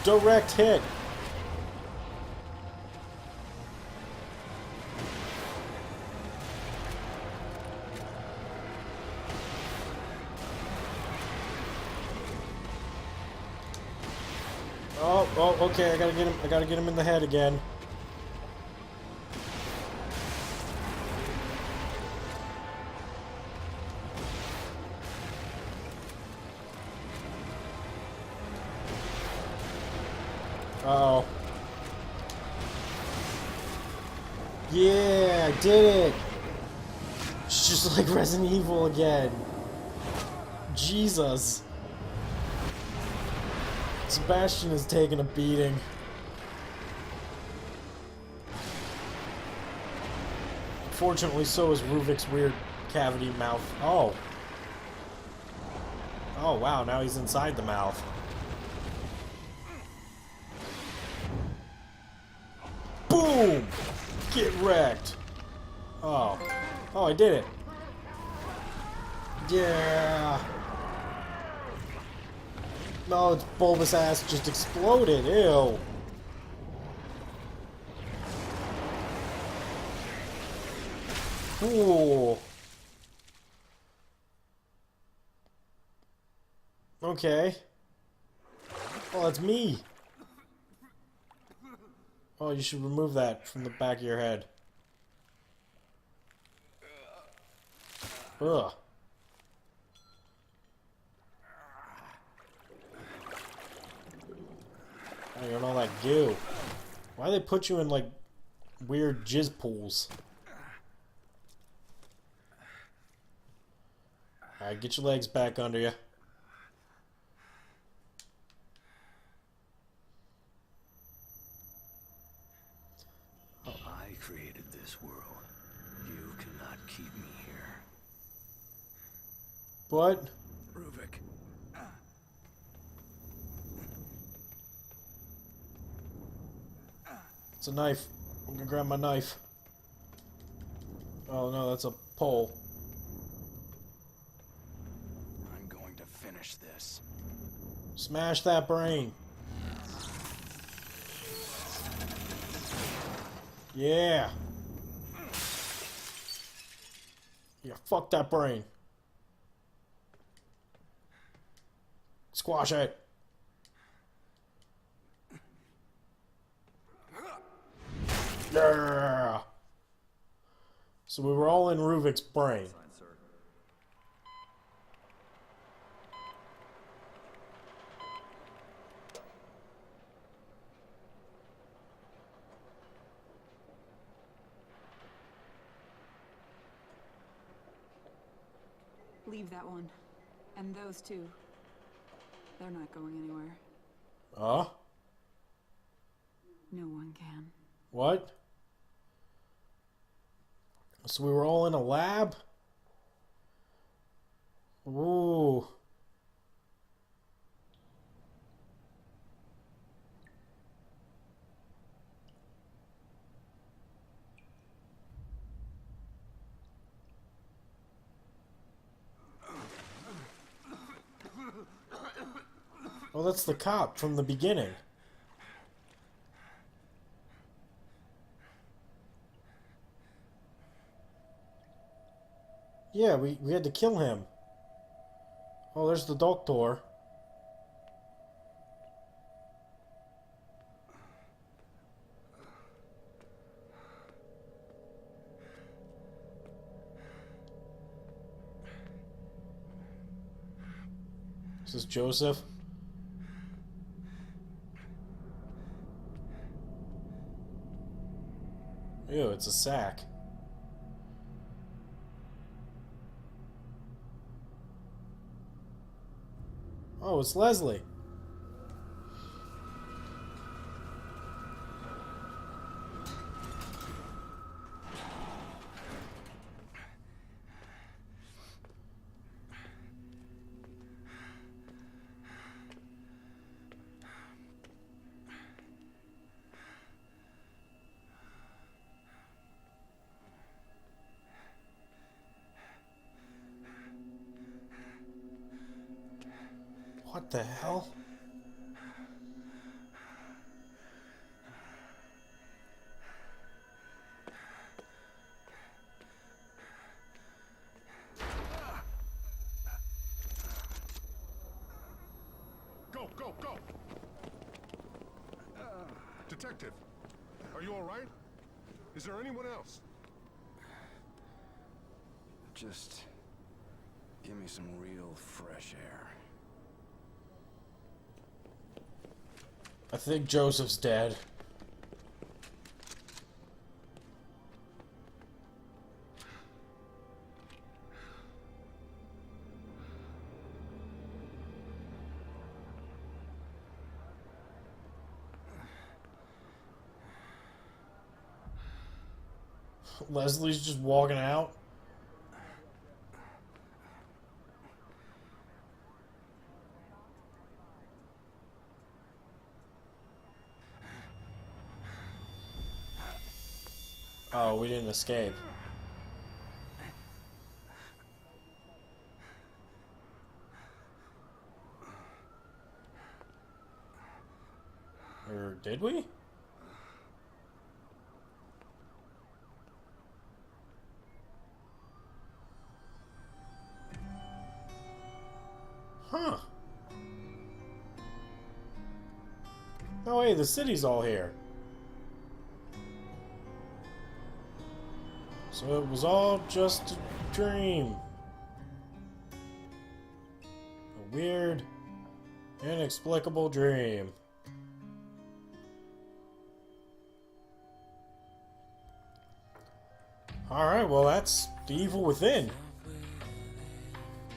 Direct hit. Oh, okay, I gotta get him. I gotta get him in the head again. Uh-oh. Yeah, I did it! It's just like Resident Evil again. Jesus. Sebastian is taking a beating. Unfortunately, so is Ruvik's weird cavity mouth. Oh. Oh, wow, now he's inside the mouth. Boom! Get wrecked. Oh. Oh, I did it. Yeah. No, its bulbous ass just exploded. Ew. Ooh. Okay. Oh, that's me. Oh, you should remove that from the back of your head. Ugh. Oh, you're in all that goo. Why do they put you in, like, weird jizz pools? Alright, get your legs back under you. I created this world. You cannot keep me here. What? Ruvik. It's a knife. I'm gonna grab my knife. Oh no, that's a pole. I'm going to finish this. Smash that brain. Yeah. Yeah, fuck that brain. Squash it. Yeah. So we were all in Ruvik's brain. Leave that one. And those two. They're not going anywhere. Huh? No one can. What? So we were all in a lab? Ooh. Oh, that's the cop from the beginning. Yeah, we had to kill him. Oh, there's the doctor. Is this Joseph? Ew, it's a sack. Oh, it's Leslie. What the hell? Detective, are you all right? Is there anyone else? Just give me some real fresh air. I think Joseph's dead. Leslie's just walking out. Oh, we didn't escape. Or did we? Huh. Oh, hey, the city's all here. So it was all just a dream. A weird, inexplicable dream. Alright, well, that's The Evil Within.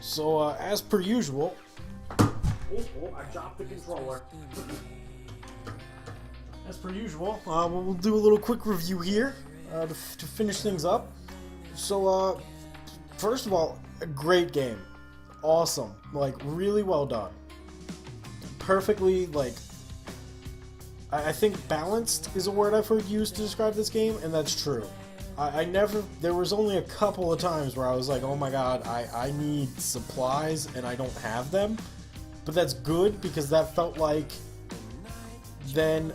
So, as per usual... Oh, I dropped the controller. As per usual, we'll do a little quick review here to finish things up. So, first of all, a great game. Awesome. Like, really well done. Perfectly, like... I think balanced is a word I've heard used to describe this game, and that's true. I never... There was only a couple of times where I was like, oh my god, I need supplies, and I don't have them. But that's good, because that felt like... Then,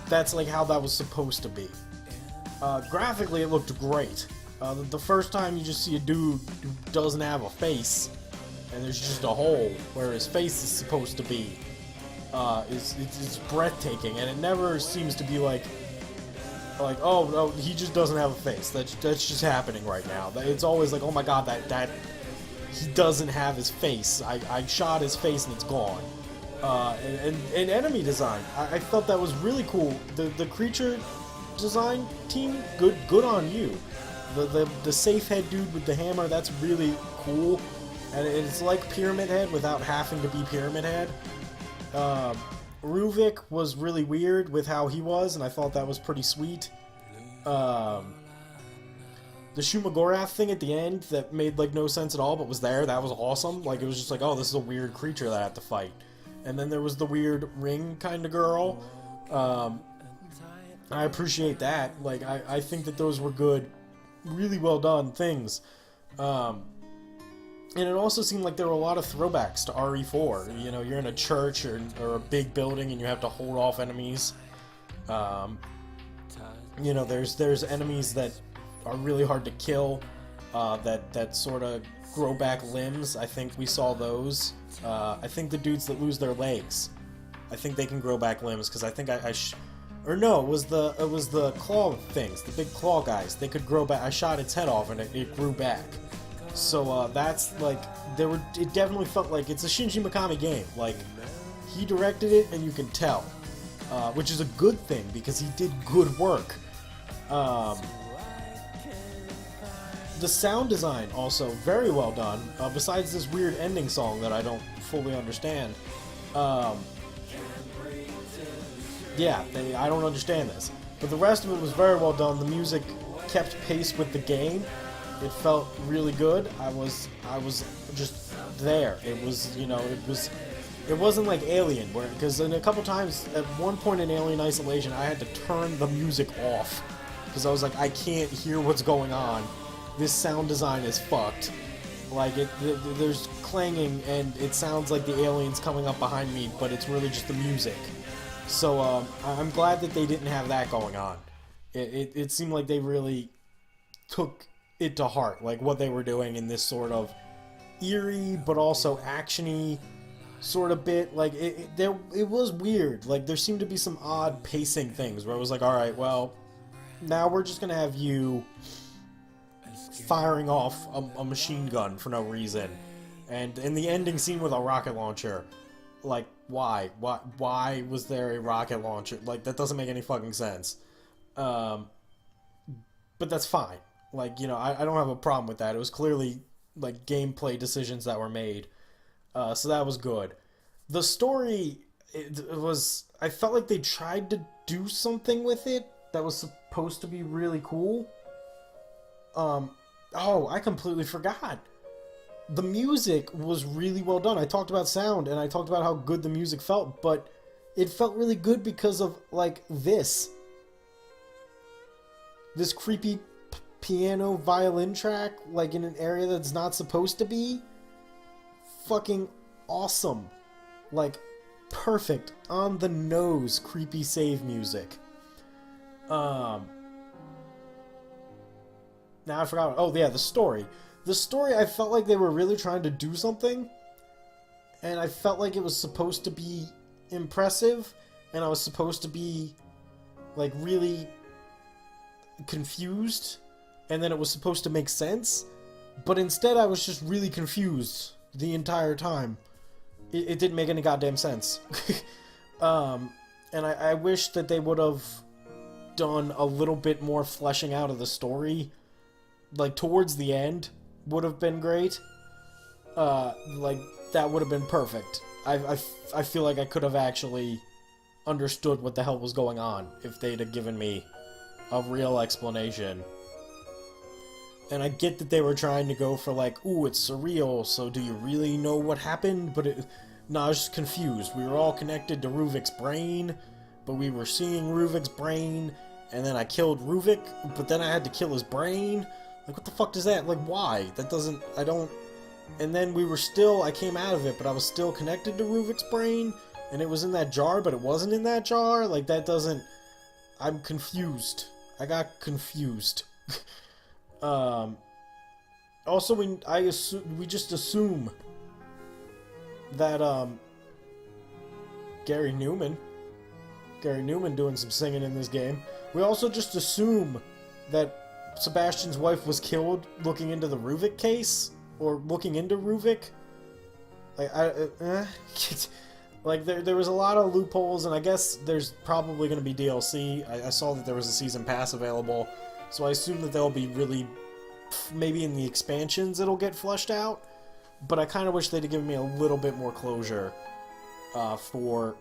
that's like how that was supposed to be. Graphically, it looked great. The first time you just see a dude who doesn't have a face, and there's just a hole where his face is supposed to be, it's breathtaking, and it never seems to be like, oh, no, he just doesn't have a face. That's just happening right now. It's always like, oh my god, that he doesn't have his face. I shot his face and it's gone. And enemy design, I thought that was really cool. The creature design team, good on you. The safe head dude with the hammer, that's really cool. And it's like Pyramid Head without having to be Pyramid Head. Ruvik was really weird with how he was, and I thought that was pretty sweet. The Shumagorath thing at the end that made like no sense at all, but was there, that was awesome. Like, it was just like, oh, this is a weird creature that I have to fight. And then there was the weird ring kind of girl. I appreciate that. Like, I think that those were good, really well done things. And it also seemed like there were a lot of throwbacks to RE4. You know, you're in a church or a big building and you have to hold off enemies. You know, there's enemies that are really hard to kill, that sort of grow back limbs. I think we saw those. I think the dudes that lose their legs, I think they can grow back limbs, because I think or no, it was the claw things, the big claw guys. They could grow back. I shot its head off and it grew back. So that's like, it definitely felt like it's a Shinji Mikami game. Like, he directed it and you can tell, which is a good thing because he did good work. The sound design also very well done. Besides this weird ending song that I don't fully understand. Yeah, I don't understand this. But the rest of it was very well done. The music kept pace with the game. It felt really good. I was just there. It was, you know, it wasn't like Alien, because in a couple times, at one point in Alien Isolation, I had to turn the music off because I was like, I can't hear what's going on. This sound design is fucked. Like, there's clanging and it sounds like the aliens coming up behind me, but it's really just the music. So I'm glad that they didn't have that going on. It seemed like they really took it to heart, like what they were doing in this sort of eerie but also actiony sort of bit. Like, it was weird. Like, there seemed to be some odd pacing things where it was like, alright, well, now we're just gonna have you firing off a machine gun for no reason. And in the ending scene with a rocket launcher, like, why? Why was there a rocket launcher? Like, that doesn't make any fucking sense. But that's fine. Like, you know, I don't have a problem with that. It was clearly, like, gameplay decisions that were made. So that was good. The story, it was... I felt like they tried to do something with it that was supposed to be really cool. Oh, I completely forgot. The music was really well done. I talked about sound, and I talked about how good the music felt, but it felt really good because of, like, this creepy piano violin track, like, in an area that's not supposed to be. Fucking awesome. Like, perfect, on the nose, creepy save music. Now I forgot. Oh, yeah, the story. The story, I felt like they were really trying to do something, and I felt like it was supposed to be impressive, and I was supposed to be, like, really confused, and then it was supposed to make sense, but instead I was just really confused the entire time. It didn't make any goddamn sense. And I wish that they would have done a little bit more fleshing out of the story, like, towards the end. Would have been great. Like, that would have been perfect. I feel like I could have actually understood what the hell was going on if they'd have given me a real explanation. And I get that they were trying to go for, like, ooh, it's surreal, so do you really know what happened? But I was just confused. We were all connected to Ruvik's brain, but we were seeing Ruvik's brain, and then I killed Ruvik, but then I had to kill his brain. Like, what the fuck does that... Like, why? That doesn't... I don't... And then we were still... I came out of it, but I was still connected to Ruvik's brain, and it was in that jar, but it wasn't in that jar? Like, that doesn't... I'm confused. I got confused. Also, we just assume that, Gary Newman doing some singing in this game. We also just assume that Sebastian's wife was killed looking into the Ruvik case, or looking into Ruvik. Like, like there was a lot of loopholes, and I guess there's probably going to be DLC. I saw that there was a season pass available, so I assume that they'll be really, maybe in the expansions it'll get fleshed out. But I kind of wish they'd have given me a little bit more closure for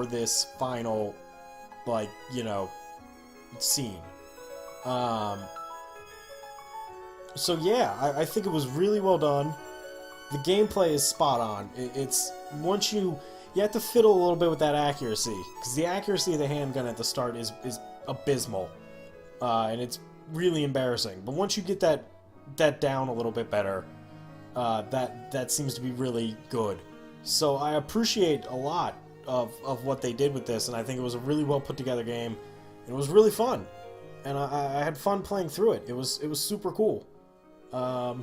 this final, like, you know, scene. So yeah, I think it was really well done. The gameplay is spot on. It's once you have to fiddle a little bit with that accuracy, because the accuracy of the handgun at the start is abysmal, and it's really embarrassing. But once you get that down a little bit better, that seems to be really good. So I appreciate a lot of what they did with this, and I think it was a really well put together game, and it was really fun, and I had fun playing through it. It was super cool. I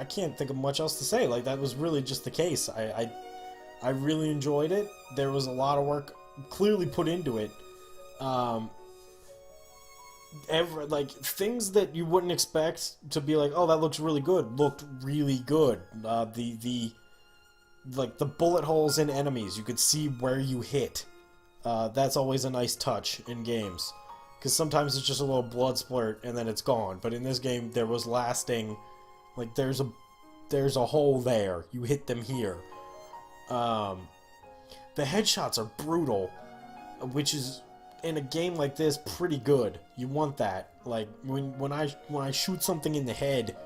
can't think of much else to say. Like, that was really just the case. I really enjoyed it. There was a lot of work clearly put into it. Like, things that you wouldn't expect to be like, oh, that looks really good, looked really good. Like, the bullet holes in enemies, you could see where you hit. That's always a nice touch in games. Because sometimes it's just a little blood splurt and then it's gone. But in this game, there was lasting... Like, there's a hole there. You hit them here. The headshots are brutal, which is, in a game like this, pretty good. You want that. Like, when I shoot something in the head,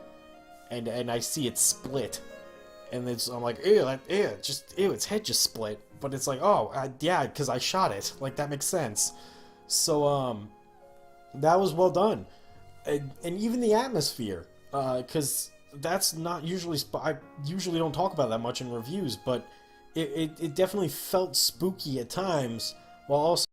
and I see it split, and I'm like, ew, its head just split. But it's like, oh, yeah, because I shot it. Like, that makes sense. So, that was well done. And even the atmosphere, because that's not usually... I usually don't talk about that much in reviews, but it definitely felt spooky at times, while also